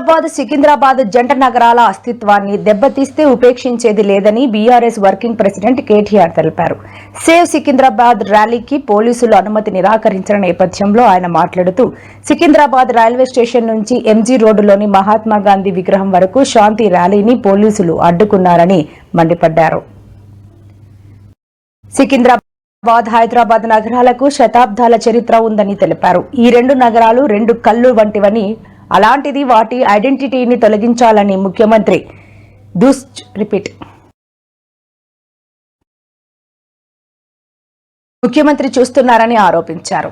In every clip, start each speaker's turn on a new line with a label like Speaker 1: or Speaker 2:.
Speaker 1: హైదరాబాద్ సికింద్రాబాద్ జంట నగరాల అస్తిత్వాన్ని దెబ్బతీస్తే ఉపేక్షించేది లేదని బీఆర్ఎస్ వర్కింగ్ ప్రెసిడెంట్ కేటీఆర్ తెలిపారు. సేవ్ సికింద్రాబాద్ ర్యాలీకి పోలీసులు అనుమతి నిరాకరించిన నేపథ్యంలో ఆయన మాట్లాడుతూ సికింద్రాబాద్ రైల్వే స్టేషన్ నుంచి ఎంజీ రోడ్డులోని మహాత్మా గాంధీ విగ్రహం వరకు శాంతి ర్యాలీని పోలీసులు అడ్డుకున్నారని మండిపడ్డారు. సికింద్రాబాద్ హైదరాబాద్ నగరాలకు శతాబ్దాల చరిత్ర ఉందని తెలిపారు. ఈ రెండు నగరాలు రెండు కళ్ళు వంటివని, అలాంటిది వాటి ఐడెంటిటీని తొలగించాలని ముఖ్యమంత్రి చూస్తున్నారని ఆరోపించారు.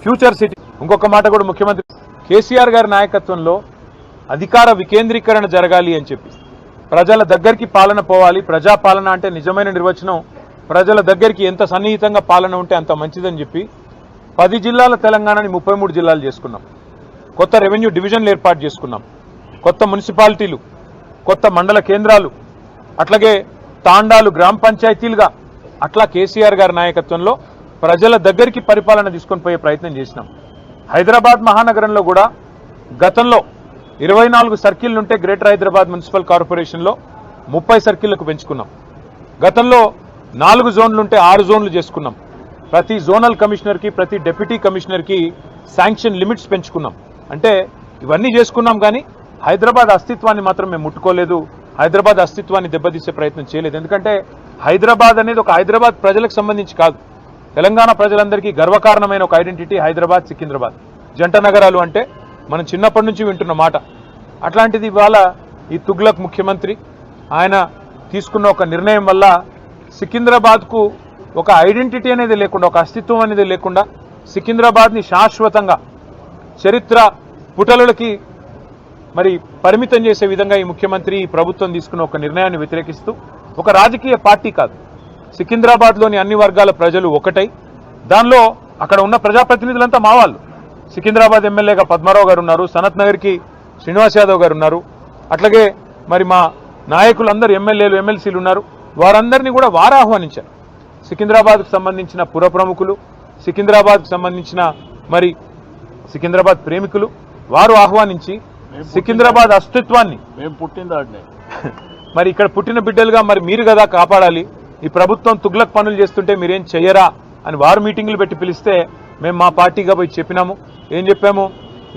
Speaker 2: ఫ్యూచర్ సిటీ ఇంకొక మాట కూడా ముఖ్యమంత్రి కేసీఆర్ గారి నాయకత్వంలో అధికార వికేంద్రీకరణ జరగాలి అని చెప్పి, ప్రజల దగ్గరికి పాలన పోవాలి. ప్రజాపాలన అంటే నిజమైన నిర్వచనం ప్రజల దగ్గరికి ఎంత సన్నిహితంగా పాలన ఉంటే అంత మంచిదని చెప్పి 10 జిల్లాల తెలంగాణని 33 జిల్లాలు చేసుకున్నాం. కొత్త రెవెన్యూ డివిజన్లు ఏర్పాటు చేసుకున్నాం. కొత్త మున్సిపాలిటీలు, కొత్త మండల కేంద్రాలు, అట్లాగే తాండాలు గ్రామ పంచాయతీలుగా అట్లా కేసీఆర్ గారి నాయకత్వంలో ప్రజల దగ్గరికి పరిపాలన తీసుకొని పోయే ప్రయత్నం చేసినాం. హైదరాబాద్ మహానగరంలో కూడా గతంలో 24 సర్కిళ్లుంటే గ్రేటర్ హైదరాబాద్ మున్సిపల్ కార్పొరేషన్లో 30 సర్కిళ్లకు పెంచుకున్నాం. గతంలో 4 జోన్లుంటే 6 జోన్లు చేసుకున్నాం. ప్రతి జోనల్ కమిషనర్కి, ప్రతి డిప్యూటీ కమిషనర్కి శాంక్షన్ లిమిట్స్ పెంచుకున్నాం. అంటే ఇవన్నీ చేసుకున్నాం, కానీ హైదరాబాద్ అస్తిత్వాన్ని మాత్రం మేము ముట్టుకోలేదు. హైదరాబాద్ అస్తిత్వాన్ని దెబ్బతీసే ప్రయత్నం చేయలేదు. ఎందుకంటే హైదరాబాద్ అనేది ఒక హైదరాబాద్ ప్రజలకు సంబంధించి కాదు, తెలంగాణ ప్రజలందరికీ గర్వకారణమైన ఒక ఐడెంటిటీ హైదరాబాద్ సికింద్రాబాద్ జంట నగరాలు అంటే మనం చిన్నప్పటి నుంచి వింటున్న మాట. అట్లాంటిది ఇవాళ ఈ తుగ్లక్ ముఖ్యమంత్రి ఆయన తీసుకున్న ఒక నిర్ణయం వల్ల సికింద్రాబాద్కు ఒక ఐడెంటిటీ అనేది లేకుండా, ఒక అస్తిత్వం అనేది లేకుండా సికింద్రాబాద్ని శాశ్వతంగా చరిత్ర పుటలకి మరి పరిమితం చేసే విధంగా ఈ ముఖ్యమంత్రి, ఈ ప్రభుత్వం తీసుకున్న ఒక నిర్ణయాన్ని వ్యతిరేకిస్తూ, ఒక రాజకీయ పార్టీ కాదు, సికింద్రాబాద్లోని అన్ని వర్గాల ప్రజలు ఒకటై, దానిలో అక్కడ ఉన్న ప్రజాప్రతినిధులంతా మా వాళ్ళు. సికింద్రాబాద్ ఎమ్మెల్యేగా పద్మారావు గారు ఉన్నారు, సనత్ నగర్కి శ్రీనివాస్ యాదవ్ గారు ఉన్నారు, అట్లాగే మరి మా నాయకులందరూ ఎమ్మెల్యేలు ఎమ్మెల్సీలు ఉన్నారు. వారందరినీ కూడా వారు ఆహ్వానించారు. సికింద్రాబాద్కు సంబంధించిన పుర ప్రముఖులు, సికింద్రాబాద్కు సంబంధించిన మరి సికింద్రాబాద్ ప్రేమికులు వారు ఆహ్వానించి సికింద్రాబాద్ అస్తిత్వాన్ని మరి ఇక్కడ పుట్టిన బిడ్డలుగా మరి మీరు కదా కాపాడాలి, ఈ ప్రభుత్వం తుగ్లక్ పనులు చేస్తుంటే మీరేం చెయ్యరా అని వారు మీటింగులు పెట్టి పిలిస్తే మేము మా పార్టీగా పోయి చెప్పినాము. ఏం చెప్పాము?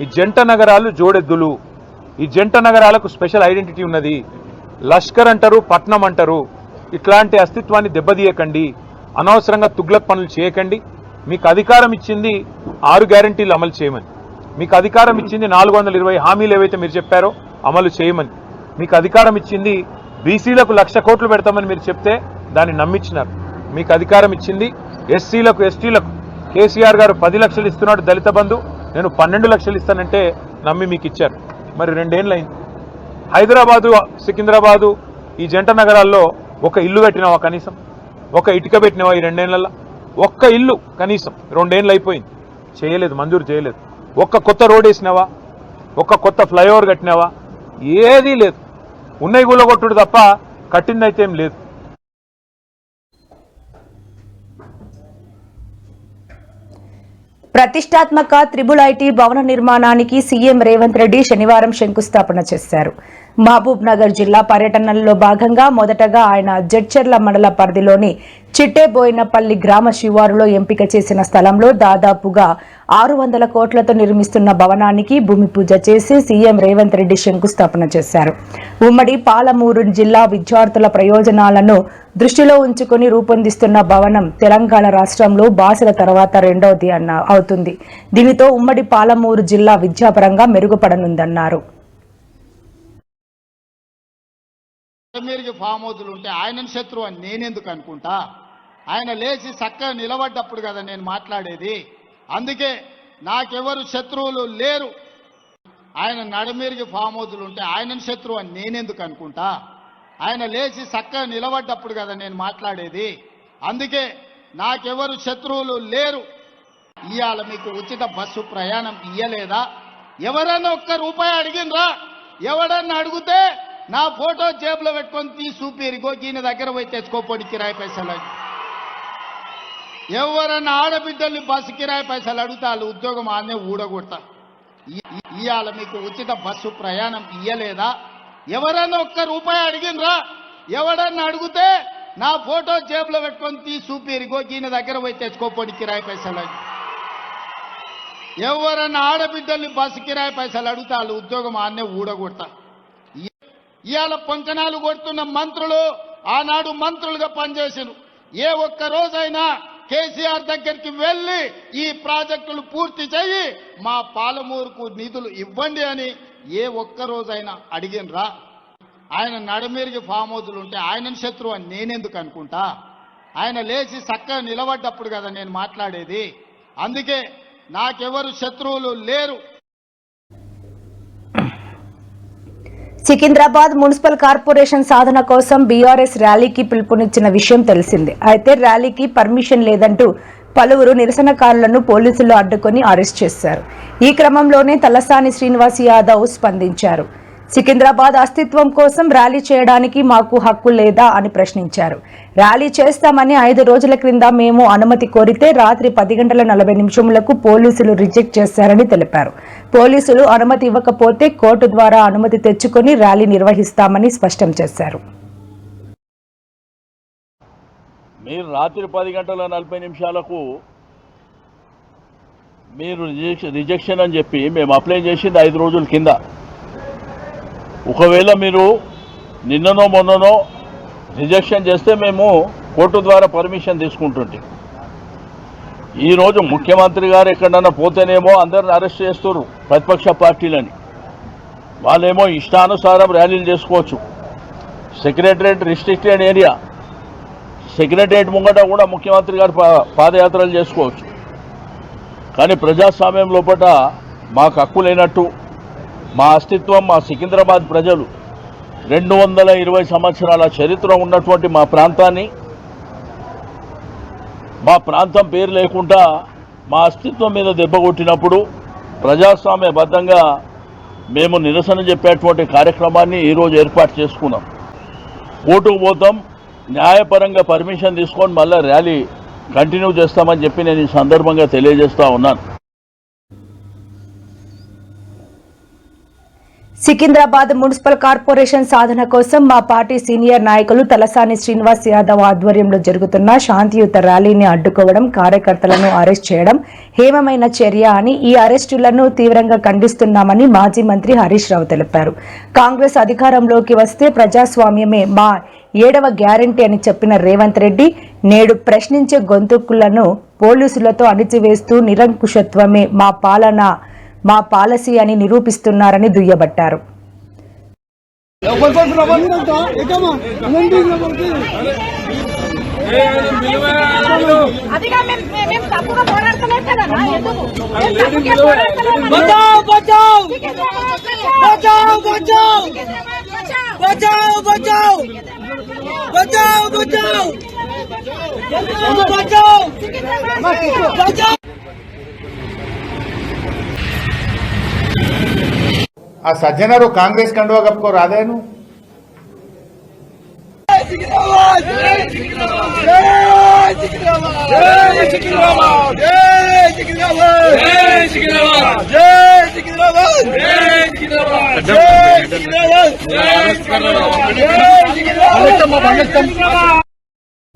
Speaker 2: ఈ జంట నగరాలు జోడెద్దులు, ఈ జంట నగరాలకు స్పెషల్ ఐడెంటిటీ ఉన్నది. లష్కర్ అంటారు, పట్నం అంటారు. ఇట్లాంటి అస్తిత్వాన్ని దెబ్బతీయకండి, అనవసరంగా తుగ్లక్ పనులు చేయకండి. మీకు అధికారం ఇచ్చింది 6 గ్యారంటీలు అమలు చేయమని, మీకు అధికారం ఇచ్చింది 420 హామీలు ఏవైతే మీరు చెప్పారో అమలు చేయమని, మీకు అధికారం ఇచ్చింది బీసీలకు 1,00,000 కోట్లు పెడతామని మీరు చెప్తే దాన్ని నమ్మించినారు. మీకు అధికారం ఇచ్చింది ఎస్సీలకు ఎస్టీలకు కేసీఆర్ గారు 10 లక్షలు ఇస్తున్నాడు దళిత బంధు, నేను 12 లక్షలు ఇస్తానంటే నమ్మి మీకు ఇచ్చారు. మరి 2 ఏళ్ళు అయింది. హైదరాబాదు సికింద్రాబాదు ఈ జంట నగరాల్లో ఒక ఇల్లు కట్టినావా? కనీసం ఒక ఇటుక పెట్టినావా? ఈ 2 ఏళ్లలో ఒక్క ఇల్లు కనీసం 2 ఏళ్ళు అయిపోయింది, చేయలేదు, మంజూరు చేయలేదు. ఒక్క కొత్త రోడ్ వేసినావా? ఒక్క కొత్త ఫ్లైఓవర్ కట్టినావా? ఏదీ లేదు. ఉన్నయి గుల్లగొట్టుడు తప్ప కట్టిందైతే ఏం లేదు.
Speaker 1: ప్రతిష్టాత్మక త్రిబుల్ ఐటీ భవన నిర్మాణానికి సీఎం రేవంత్ రెడ్డి శనివారం శంకుస్థాపన చేశారు. మహబూబ్ నగర్ జిల్లా పర్యటనలో భాగంగా మొదటగా ఆయన జడ్చర్ల మండల పరిధిలోని చిట్టేబోయినపల్లి గ్రామ శివారులో ఎంపిక చేసిన స్థలంలో దాదాపుగా 600 కోట్లతో నిర్మిస్తున్న భవనానికి భూమి పూజ చేసి సీఎం రేవంత్ రెడ్డి శంకుస్థాపన చేశారు. ఉమ్మడి పాలమూరు జిల్లా విద్యార్థుల ప్రయోజనాలను దృష్టిలో ఉంచుకుని రూపొందిస్తున్న భవనం తెలంగాణ రాష్ట్రంలో భాషల తర్వాత రెండవది అవుతుంది. దీనితో ఉమ్మడి పాలమూరు జిల్లా విద్యాపరంగా మెరుగుపడనుందన్నారు.
Speaker 3: ఫామ్ హౌజులు ఉంటే ఆయనను శత్రువు అని నేనెందుకు అనుకుంటా? ఆయన లేచి చక్కగా నిలబడ్డప్పుడు కదా నేను మాట్లాడేది. అందుకే నాకెవరు శత్రువులు లేరు. ఆయన నడమేరికి ఫామ్ హౌజులు ఉంటే ఆయనను శత్రువు అని నేనెందుకు అనుకుంటా? ఆయన లేచి చక్కగా నిలబడ్డప్పుడు కదా నేను మాట్లాడేది. అందుకే నాకెవరు శత్రువులు లేరు. ఇవాళ మీకు ఉచిత బస్సు ప్రయాణం ఇయ్యలేదా? ఎవరన్నా ఒక్క రూపాయి అడిగినరా? ఎవడన్నా అడిగితే నా ఫోటో జేబులో పెట్టుకొని తీసిపేరిగో ఈయన దగ్గర పోయి తెచ్చుకోపోయి కిరాయి పైసలు. ఎవరన్నా ఆడబిడ్డల్ని బస్సు కిరాయి పైసలు అడుగుతా వాళ్ళు ఉద్యోగం ఆనే ఊడగొడతా. ఇవాళ మీకు ఉచిత బస్సు ప్రయాణం ఇయ్యలేదా? ఎవరన్నా ఒక్క రూపాయి అడిగినరా? ఎవడన్నా అడిగితే నా ఫోటో జేబులో పెట్టుకొని తీసి చూపిరిగో ఈయన దగ్గర పోయి తెచ్చుకోపోయి కిరాయి పైసలు. ఎవరన్నా ఆడబిడ్డల్ని బస్సు కిరాయి పైసలు అడిగితే వాళ్ళు ఉద్యోగం ఆన్నే ఊడగొడతా. ఇవాళ పొంకనాలు కొడుతున్న మంత్రులు ఆనాడు మంత్రులుగా పనిచేసారు. ఏ ఒక్క రోజైనా కేసీఆర్ దగ్గరికి వెళ్ళి ఈ ప్రాజెక్టులు పూర్తి చేయి, మా పాలమూరుకు నిధులు ఇవ్వండి అని ఏ ఒక్క రోజైనా అడిగినరా? ఆయన నడమేరికి ఫామ్ హౌజులు ఉంటే ఆయనను శత్రువు అని నేనెందుకు అనుకుంటా? ఆయన లేచి చక్కగా నిలబడ్డప్పుడు కదా నేను మాట్లాడేది. అందుకే నాకెవరు శత్రువులు లేరు.
Speaker 1: సికింద్రాబాద్ మున్సిపల్ కార్పొరేషన్ సాధన కోసం బీఆర్ఎస్ ర్యాలీకి పిలుపునిచ్చిన విషయం తెలిసిందే. అయితే ర్యాలీకి పర్మిషన్ లేదంటూ పలువురు నిరసనకారులను పోలీసులు అడ్డుకొని అరెస్ట్ చేశారు. ఈ క్రమంలోనే తలసాని శ్రీనివాస్ యాదవ్ స్పందించారు. సికింద్రాబాద్ అస్తిత్వం కోసం ర్యాలీ చేయడానికి మాకు హక్కు లేదా అని ప్రశ్నించారు. ర్యాలీ చేస్తామని 5 రోజుల క్రింద మేము అనుమతి కోరితే రాత్రి 10:40 పోలీసులు రిజెక్ట్ చేశారని తెలిపారు. పోలీసులు అనుమతి ఇవ్వకపోతే కోర్టు ద్వారా అనుమతి తెచ్చుకొని ర్యాలీ నిర్వహిస్తామని స్పష్టం చేశారు.
Speaker 4: మీరు రాత్రి 10:40 మీరు రిజెక్షన్ అని చెప్పి మేము అప్లై చేసింది 5 రోజుల కింద. ఒకవేళ మీరు నిన్ననో మొన్ననో రిజెక్షన్ చేస్తే మేము కోర్టు ద్వారా పర్మిషన్ తీసుకుంటుంటే, ఈరోజు ముఖ్యమంత్రి గారు ఎక్కడన్నా పోతేనేమో అందరిని అరెస్ట్ చేస్తారు ప్రతిపక్ష పార్టీలని. వాళ్ళేమో ఇష్టానుసారం ర్యాలీలు చేసుకోవచ్చు. సెక్రటరేట్ రిస్ట్రిక్టెడ్ ఏరియా, సెక్రటరేట్ ముంగట కూడా ముఖ్యమంత్రి గారు పాదయాత్రలు చేసుకోవచ్చు. కానీ ప్రజాస్వామ్యం లోపల మాకు హక్కు లేనట్టు, మా అస్తిత్వం, మా సికింద్రాబాద్ ప్రజలు 220 సంవత్సరాల చరిత్ర ఉన్నటువంటి మా ప్రాంతాన్ని, మా ప్రాంతం పేరు లేకుండా మా అస్తిత్వం మీద దెబ్బ కొట్టినప్పుడు ప్రజాస్వామ్యబద్ధంగా మేము నిరసన చెప్పేటువంటి కార్యక్రమాన్ని ఈరోజు ఏర్పాటు చేసుకున్నాం. కోర్టుకు పోతాం, న్యాయపరంగా పర్మిషన్ తీసుకొని మళ్ళీ ర్యాలీ కంటిన్యూ చేస్తామని చెప్పి నేను ఈ సందర్భంగా తెలియజేస్తా ఉన్నాను.
Speaker 1: సికింద్రాబాద్ మున్సిపల్ కార్పొరేషన్ సాధన కోసం మా పార్టీ సీనియర్ నాయకులు తలసాని శ్రీనివాస్ యాదవ్ ఆధ్వర్యంలో జరుగుతున్న శాంతియుత ర్యాలీని అడ్డుకోవడం, కార్యకర్తలను అరెస్ట్ చేయడం హేమమైన చర్య అని, ఈ అరెస్టులను తీవ్రంగా ఖండిస్తున్నామని మాజీ మంత్రి హరీష్ రావు తెలిపారు. కాంగ్రెస్ అధికారంలోకి వస్తే ప్రజాస్వామ్యమే మా 7వ గ్యారంటీ అని చెప్పిన రేవంత్ రెడ్డి నేడు ప్రశ్నించే గొంతుకులను పోలీసులతో అణిచివేస్తూ నిరంకుశత్వమే మా పాలసీ అని నిరూపిస్తున్నారని దుయ్యబట్టారు.
Speaker 5: ఆ సజ్జనరు కాంగ్రెస్ కండువా కప్పుకో రాదేను.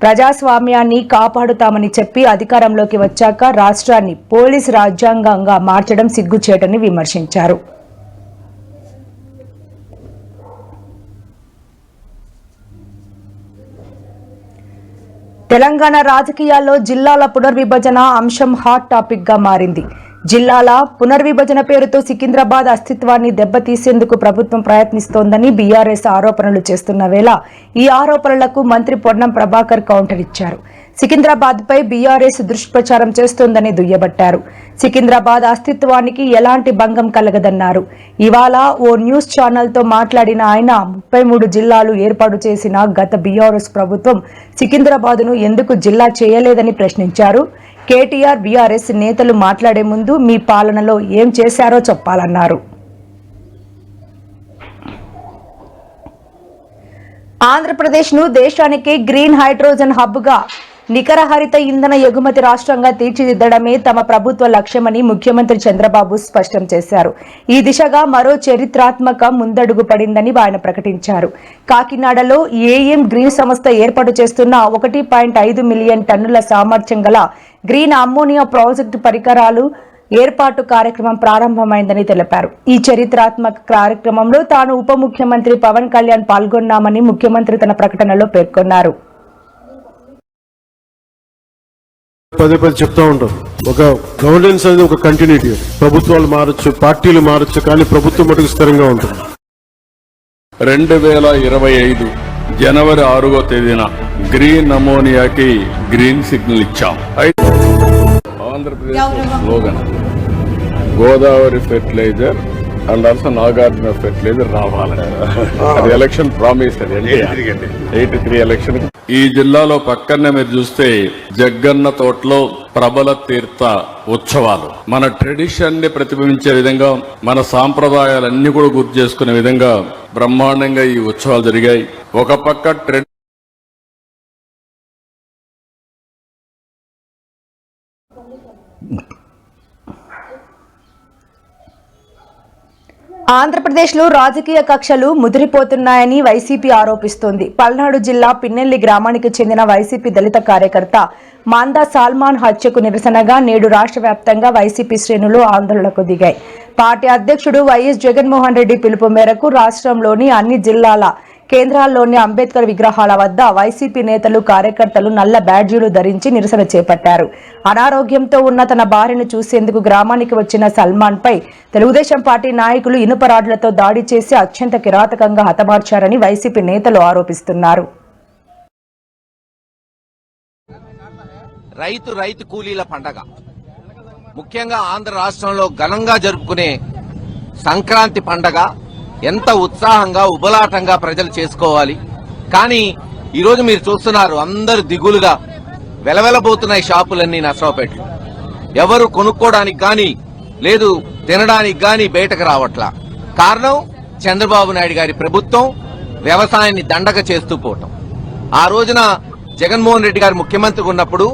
Speaker 1: ప్రజాస్వామ్యాన్ని కాపాడుతామని చెప్పి అధికారంలోకి వచ్చాక రాష్ట్రాన్ని పోలీసు రాజ్యాంగంగా మార్చడం సిగ్గుచేటని విమర్శించారు. తెలంగాణ రాజకీయాల్లో జిల్లాల పునర్విభజన అంశం హాట్ టాపిక్ గా మారింది. జిల్లాల పునర్విభజన పేరుతో సికింద్రాబాద్ అస్తిత్వాన్ని దెబ్బతీసేందుకు ప్రభుత్వం ప్రయత్నిస్తోందని బీఆర్ఎస్ ఆరోపణలు చేస్తున్న వేళ ఈ ఆరోపణలకు మంత్రి పొన్నం ప్రభాకర్ కౌంటర్ ఇచ్చారు. సికింద్రాబాద్ పై బీఆర్ఎస్ దుష్ప్రచారం చేస్తోందని దుయ్యబట్టారు. సికింద్రాబాద్ అస్తిత్వానికి ఎలాంటి భంగం కలగదన్నారు. ఇవాళ ఓ న్యూస్ ఛానల్ తో మాట్లాడిన ఆయన 33 జిల్లాలు ఏర్పాటు చేసిన గత బీఆర్ఎస్ ప్రభుత్వం సికింద్రాబాద్ను ఎందుకు జిల్లా చేయలేదని ప్రశ్నించారు. కేటీఆర్, బీఆర్ఎస్ నేతలు మాట్లాడే ముందు మీ పాలనలో ఏం చేశారో చెప్పాలన్నారు. ఆంధ్రప్రదేశ్ను దేశానికి గ్రీన్ హైడ్రోజన్ హబ్గా నికర హరిత ఇంధన ఎగుమతి రాష్ట్రంగా తీర్చిదిద్దడమే తమ ప్రభుత్వ లక్ష్యమని ముఖ్యమంత్రి చంద్రబాబు స్పష్టం చేశారు. ఈ దిశగా మరో చరిత్రాత్మక ముందడుగు పడిందని ఆయన ప్రకటించారు. కాకినాడలో ఏఎం గ్రీన్ సంస్థ ఏర్పాటు చేస్తున్న 1.5 మిలియన్ టన్నుల సామర్థ్యం గల గ్రీన్ అమ్మోనియా ప్రాజెక్టు పరికరాలు ఏర్పాటు కార్యక్రమం ప్రారంభమైందని తెలిపారు. ఈ చరిత్రాత్మక కార్యక్రమంలో తాను ఉప ముఖ్యమంత్రి పవన్ కళ్యాణ్ పాల్గొన్నామని ముఖ్యమంత్రి తన ప్రకటనలో పేర్కొన్నారు.
Speaker 6: పదే చెప్తా ఉంటాం, ఒక గవర్నెన్స్ అనేది ఒక కంటిన్యూటీ. ప్రభుత్వాలు మారచ్చు, పార్టీలు మారచ్చు, కానీ ప్రభుత్వం మటుకు స్థిరంగా ఉంటుంది.
Speaker 7: 2025 జనవరి 6వ తేదీన గ్రీన్ అమోనియాకి గ్రీన్ సిగ్నల్ ఇచ్చాం. Andhra Pradesh slogan Godavari fertiliser and also Nagarjuna fertiliser రావాలని అది ఎలక్షన్ ప్రామిస్. అది 83 ఎలక్షన్. ఈ జిల్లాలో పక్కనే మీరు చూస్తే జగ్గన్న తోటలో ప్రబల తీర్థ ఉత్సవాలు మన ట్రెడిషన్ ని ప్రతిబింబించే విధంగా, మన సాంప్రదాయాలన్నీ కూడా గుర్తు చేసుకునే విధంగా బ్రహ్మాండంగా ఈ ఉత్సవాలు జరిగాయి. ఒక పక్క
Speaker 1: ఆంధ్రప్రదేశ్లో రాజకీయ కక్షలు ముదిరిపోతున్నాయని వైసీపీ ఆరోపిస్తోంది. పల్నాడు జిల్లా పిన్నెల్లి గ్రామానికి చెందిన వైసీపీ దళిత కార్యకర్త మాందా సాల్మాన్ హత్యకు నిరసనగా నేడు రాష్ట్ర వ్యాప్తంగా వైసీపీ శ్రేణులు ఆందోళనకు దిగాయి. పార్టీ అధ్యక్షుడు వైఎస్ జగన్మోహన్ రెడ్డి పిలుపు మేరకు రాష్ట్రంలోని అన్ని జిల్లాల కేంద్రాల్లోని అంబేద్కర్ విగ్రహాల వద్ద వైసీపీ నేతలు, కార్యకర్తలు నల్ల బ్యాడ్జీలు ధరించి నిరసన చేపట్టారు. అనారోగ్యంతో ఉన్న తన భార్యను చూసేందుకు గ్రామానికి వచ్చిన సల్మాన్ పై తెలుగుదేశం పార్టీ నాయకులు ఇనుప రాడ్లతో దాడి చేసి అత్యంత కిరాతకంగా హతమార్చారని వైసీపీ నేతలు ఆరోపిస్తున్నారు.
Speaker 8: రైతు కూలీల పండగ ముఖ్యంగా ఆంధ్ర రాష్ట్రంలో ఘనంగా జరుపుకునే సంక్రాంతి పండగ ఎంత ఉత్సాహంగా ఉబలాటంగా ప్రజలు చేసుకోవాలి. కానీ ఈరోజు మీరు చూస్తున్నారు, అందరూ దిగులుగా వెలవెలబోతున్నాయి షాపులన్నీ నర్సరావుపేటలో. ఎవరు కొనుక్కోవడానికి గాని లేదు తినడానికి గాని బయటకు రావట్లా. కారణం చంద్రబాబు నాయుడు గారి ప్రభుత్వం వ్యవసాయాన్ని దండగ చేస్తూ పోవటం. ఆ రోజున జగన్మోహన్ రెడ్డి గారు ముఖ్యమంత్రి ఉన్నప్పుడు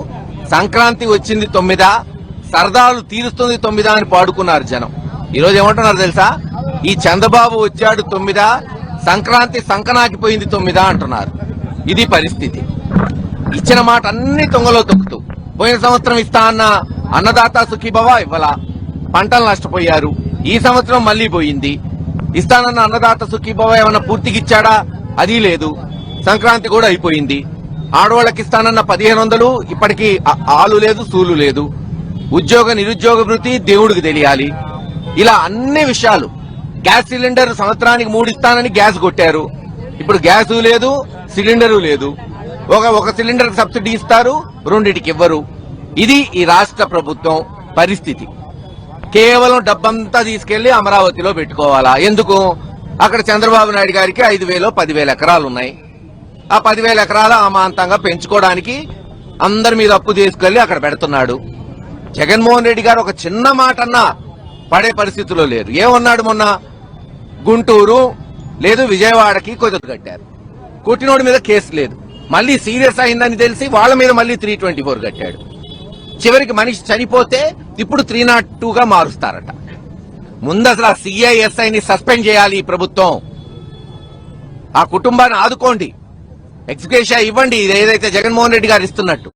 Speaker 8: సంక్రాంతి వచ్చింది 9, సరదాలు తీరుస్తుంది 9 అని పాడుకున్నారు జనం. ఈరోజు ఏమంటున్నారు తెలుసా? ఈ చంద్రబాబు వచ్చాడు 9, సంక్రాంతి సంకనాకిపోయింది 9 అంటున్నారు. ఇది పరిస్థితి. ఇచ్చిన మాట అన్ని తొంగలో తొక్కుతూ, పోయిన సంవత్సరం ఇస్తా అన్న అన్నదాత సుఖీభవ ఇవ్వలా, పంటలు నష్టపోయారు. ఈ సంవత్సరం మళ్లీ పోయింది. ఇస్తానన్న అన్నదాత సుఖీభవ ఏమన్నా పూర్తిగా ఇచ్చాడా? అది లేదు. సంక్రాంతి కూడా అయిపోయింది. ఆడవాళ్ళకి ఇస్తానన్న 1500 ఇప్పటికీ ఆలు లేదు, సూలు లేదు. నిరుద్యోగ వృత్తి దేవుడికి తెలియాలి. ఇలా అన్ని విషయాలు. గ్యాస్ సిలిండర్ సంవత్సరానికి 3 ఇస్తానని గ్యాస్ కొట్టారు. ఇప్పుడు గ్యాసు లేదు, సిలిండరు లేదు. ఒక సిలిండర్ సబ్సిడీ ఇస్తారు, 2టికి ఇవ్వరు. ఇది ఈ రాష్ట్ర ప్రభుత్వం పరిస్థితి. కేవలం డబ్బంతా తీసుకెళ్లి అమరావతిలో పెట్టుకోవాలా? ఎందుకు? అక్కడ చంద్రబాబు నాయుడు గారికి 5,000 10,000 ఎకరాలు ఉన్నాయి. ఆ 10,000 ఎకరాలు అమాంతంగా పెంచుకోవడానికి అందరి మీద అప్పు తీసుకెళ్లి అక్కడ పెడుతున్నాడు. జగన్మోహన్ రెడ్డి గారు ఒక చిన్న మాట అన్నా పడే పరిస్థితిలో లేరు. ఏమన్నాడు మొన్న? గుంటూరు లేదు విజయవాడకి కొద్దిగా కట్టారు. కొట్టినోడి మీద కేసు లేదు. మళ్లీ సీరియస్ అయిందని తెలిసి వాళ్ళ మీద మళ్లీ 324 కట్టాడు. చివరికి మనిషి చనిపోతే ఇప్పుడు 302గా మారుస్తారట. ముందు అసలు సిఐఎస్ఐని సస్పెండ్ చేయాలి ఈ ప్రభుత్వం. ఆ కుటుంబాన్ని ఆదుకోండి, ఎక్స్గ్రేషియా ఇవ్వండి, ఏదైతే జగన్మోహన్ రెడ్డి గారు ఇస్తున్నట్టు.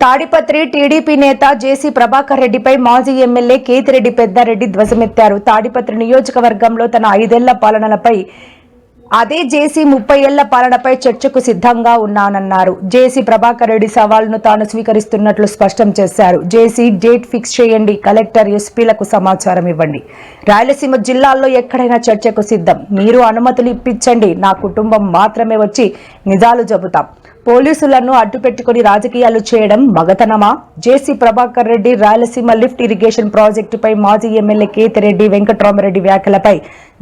Speaker 1: తాడిపత్రి టీడీపీ నేత జేసీ ప్రభాకర్ రెడ్డిపై మాజీ ఎమ్మెల్యే కేతిరెడ్డి పెద్దారెడ్డి ధ్వజమెత్తారు. తాడిపత్రి నియోజకవర్గంలో తన 5 ఏళ్ల పాలనలపై, అదే జేసీ 30 ఏళ్ల పాలనపై చర్చకు సిద్ధంగా ఉన్నానన్నారు. జేసీ ప్రభాకర్ రెడ్డి సవాల్ను తాను స్వీకరిస్తున్నట్లు స్పష్టం చేశారు. జేసీ డేట్ ఫిక్స్ చేయండి, కలెక్టర్, ఎస్పీలకు సమాచారం ఇవ్వండి. రాయలసీమ జిల్లాల్లో ఎక్కడైనా చర్చకు సిద్ధం. మీరు అనుమతులు ఇప్పించండి, నా కుటుంబం మాత్రమే వచ్చి నిజాలు చెబుతాం. పోలీసులను అడ్డుపెట్టుకుని రాజకీయాలు చేయడం మగతనమా? జేసీ ప్రభాకర్ రెడ్డి రాయలసీమ లిఫ్ట్ ఇరిగేషన్ ప్రాజెక్టుపై మాజీ ఎమ్మెల్యే కేతిరెడ్డి వెంకట్రామరెడ్డి వ్యాఖ్యలపై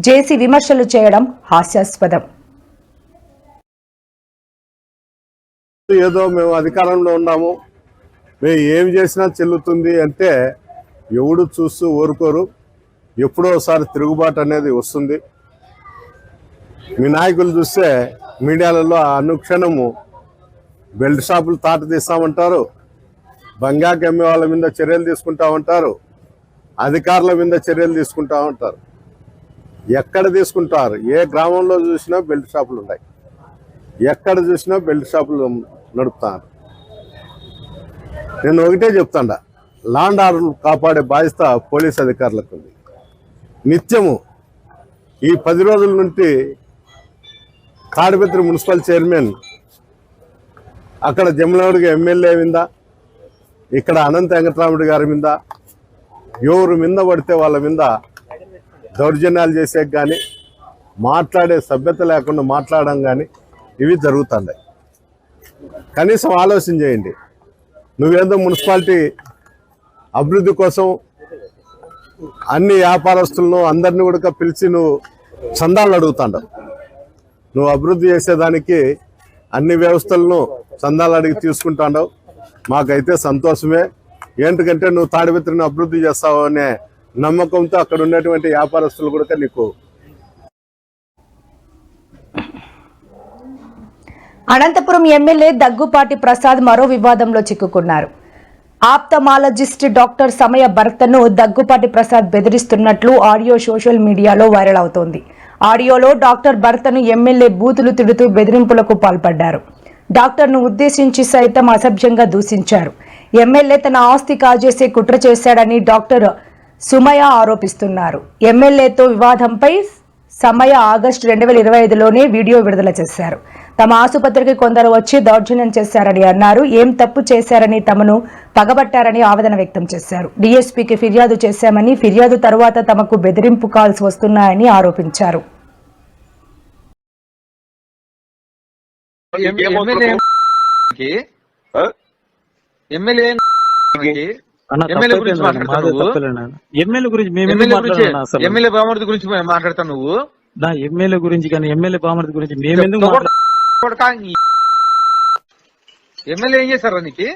Speaker 1: జేసీ విమర్శలు చేయడం హాస్యాస్పదం.
Speaker 6: ఏదో మేము అధికారంలో ఉన్నాము, మేము ఏం చేసినా చెల్లుతుంది అంటే ఎవడు చూస్తూ ఊరుకోరు. ఎప్పుడో ఒకసారి తిరుగుబాటు అనేది వస్తుంది. మీ నాయకులు చూస్తే మీడియాలలో అనుక్షణము బెల్ట్ షాపులు తాట తీస్తామంటారు, బంగాకి అమ్మే వాళ్ళ మీద చర్యలు తీసుకుంటా ఉంటారు, అధికారుల మీద చర్యలు తీసుకుంటా ఉంటారు. ఎక్కడ తీసుకుంటారు? ఏ గ్రామంలో చూసినా బెల్ట్ షాపులు ఉన్నాయి, ఎక్కడ చూసినా బెల్ట్ షాపులు నడుపుతారు. నేను ఒకటే చెప్తాండా, లా అండ్ ఆర్డర్ కాపాడే బాధ్యత పోలీస్ అధికారులకు ఉంది. నిత్యము ఈ 10 రోజుల నుండి తాడిపత్రి మున్సిపల్ చైర్మన్ అక్కడ జమలమడుగు ఎమ్మెల్యే మీద, ఇక్కడ అనంత వెంకటరాముడు గారి మీద, ఎవరు మీద పడితే వాళ్ళ మీద దౌర్జన్యాలు చేసే కానీ, మాట్లాడే సభ్యత లేకుండా మాట్లాడడం కానీ ఇవి జరుగుతున్నాయి. కనీసం ఆలోచన చేయండి. నువ్వేందో మున్సిపాలిటీ అభివృద్ధి కోసం అన్ని వ్యాపారస్తులను అందరినీ కూడా పిలిచి నువ్వు చందాలు అడుగుతాండవు. నువ్వు అభివృద్ధి చేసేదానికి అన్ని వ్యవస్థలను చందాలు అడిగి తీసుకుంటాండవు. మాకైతే సంతోషమే. ఏంటంటే నువ్వు తాడిపత్రిని అభివృద్ధి చేస్తావు అనే నమ్మకంతో అక్కడ ఉన్నటువంటి వ్యాపారస్తులు కూడా నీకు.
Speaker 1: అనంతపురం ఎమ్మెల్యే దగ్గుపాటి ప్రసాద్ మరో వివాదంలో చిక్కుకున్నారు. ఆప్థమాలజిస్ట్ డాక్టర్ సమయ భర్తను దగ్గుపాటి ప్రసాద్ బెదిరిస్తున్నట్లు ఆడియో సోషల్ మీడియాలో వైరల్ అవుతోంది. ఆడియోలో డాక్టర్ భర్తను ఎమ్మెల్యే బూతులు తిడుతూ బెదిరింపులకు పాల్పడ్డారు. డాక్టర్ను ఉద్దేశించి సైతం అసభ్యంగా దూషించారు. ఎమ్మెల్యే తన ఆస్తి కాజేసే కుట్ర చేశాడని డాక్టర్ సుమయ ఆరోపిస్తున్నారు. ఎమ్మెల్యేతో వివాదంపై సమయ ఆగస్టు 2025లోనే వీడియో విడుదల చేశారు. తమ ఆసుపత్రికి కొందరు వచ్చి దౌర్జన్యం చేశారని అన్నారు. ఏం తప్పు చేశారని తమను పగబట్టారని ఆవేదన వ్యక్తం చేశారు. డీఎస్పీకి ఫిర్యాదు చేశామని, ఫిర్యాదు తర్వాత తమకు బెదిరింపు కాల్స్ వస్తున్నాయని ఆరోపించారు.
Speaker 9: ఎమ్మెల్యే బామర్ది గురించి మాట్లాడతావు నువ్వు. ఎమ్మెల్యే గురించి కానీ ఎమ్మెల్యే బామర్ది గురించి మేమెందుకు ఎమ్మెల్యే ఏం చేశారా నీకు?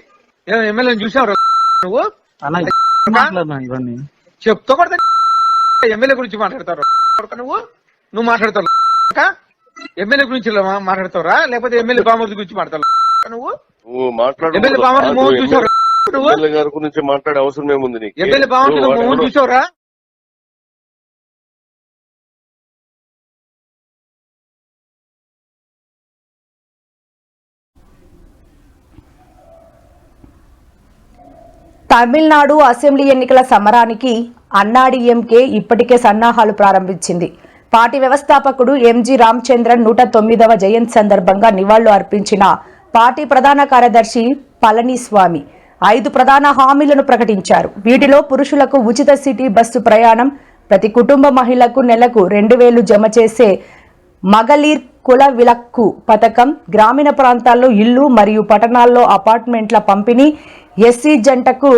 Speaker 9: ఎమ్మెల్యే చూసావు నువ్వు? ఇవన్నీ చెప్తా కొడతా. ఎమ్మెల్యే గురించి మాట్లాడతావు నువ్వు మాట్లాడతావు. ఎమ్మెల్యే గురించి మాట్లాడతావురా లేకపోతే ఎమ్మెల్యే బామర్ది గురించి మాట్లాడతావు నువ్వు? ఎమ్మెల్యే బామర్ది మోహన్ చూసావురా?
Speaker 7: గారి గురించి మాట్లాడే అవసరం ఏముంది నీకు?
Speaker 9: ఎమ్మెల్యే బామర్ది మోహన్ చూసావురా?
Speaker 1: తమిళనాడు అసెంబ్లీ ఎన్నికల సమరానికి అన్నాడీఎంకే ఇప్పటికే సన్నాహాలు ప్రారంభించింది. పార్టీ వ్యవస్థాపకుడు ఎంజీ రామచంద్రన్ 109వ జయంతి సందర్భంగా నివాళులు అర్పించిన పార్టీ ప్రధాన కార్యదర్శి పళనిస్వామి 5 ప్రధాన హామీలను ప్రకటించారు. వీటిలో పురుషులకు ఉచిత సిటీ బస్సు ప్రయాణం, ప్రతి కుటుంబ మహిళకు నెలకు 2000 జమ చేసే మగలీర్ కుల విలక్కు పథకం, గ్రామీణ ప్రాంతాల్లో ఇళ్లు మరియు పట్టణాల్లో అపార్ట్మెంట్ల పంపిణీ, ఎస్సీ జంటకు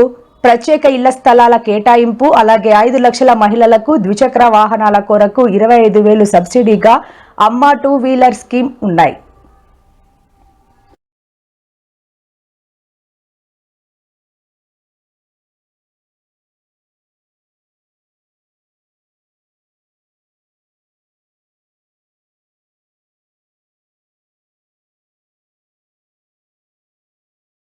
Speaker 1: ప్రత్యేక ఇళ్ల స్థలాల కేటాయింపు, అలాగే 5 లక్షల మహిళలకు ద్విచక్ర వాహనాల కొరకు 25,000 సబ్సిడీగా అమ్మ 2 వీలర్ స్కీమ్ ఉన్నాయి.